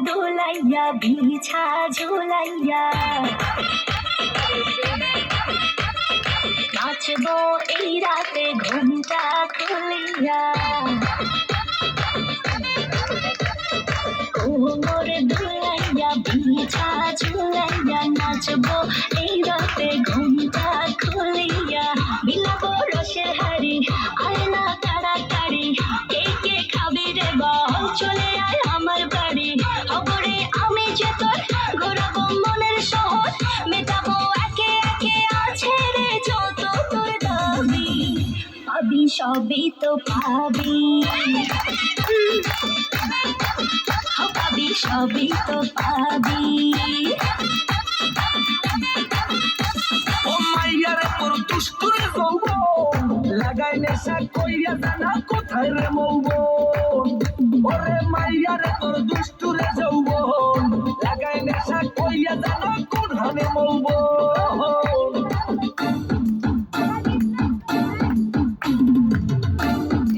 দোলাইয়া বিছা ঝুলাইয়া নাচবো এই রাতে ঘুমটা খুলিয়া কোমর দোলাইয়া বিছা ঝুলাইয়া নাচবো এই রাতে ঘুমটা খুলিয়া বিলাবো রসের হাড়ি আয় না তাড়াতাড়ি কে কে খাবি রে বল চলে আয় আমার বাড়ি খবরে আমি যে তোর ঘোরাবো মনের শহর মেটাবো একে একে আছে রে যত তোর দাবি পাবি সবই তো পাবি পাবি সবই তো পাবি ও মাইয়ারে তোর দুষ্টুরে যৌবন লাগাই নেশা কইরা জানা কোথায় রে মৌবন ওরে মাইয়ারে তোর দুষ্টুরে যৌবন লাগাই নেশা কইরা জানা কোথায় মৌবন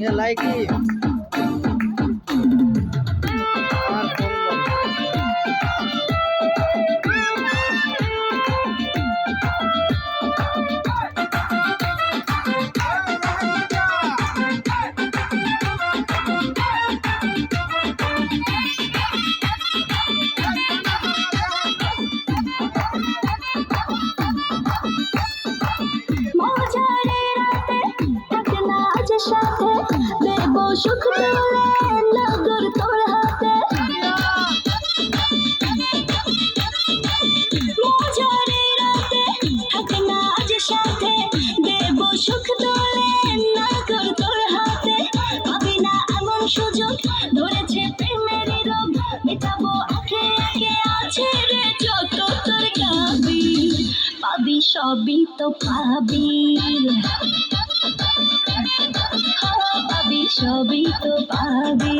ये लाइक ही মজারে রাতে থাকনা আজ সাথে দেব সুখ তোলে নগর তোর হাতে মজারে রাতে থাকনা আজ সাথে দেব সুখ তোলে নগর তোর হাতে পাবি না এমন সুযোগ ধরেছে প্রেমের রোগ মেটাবো একে একে আছে রে যত তোর দাবি পাবি সবই তো পাবি পাবি সবই তো পাবি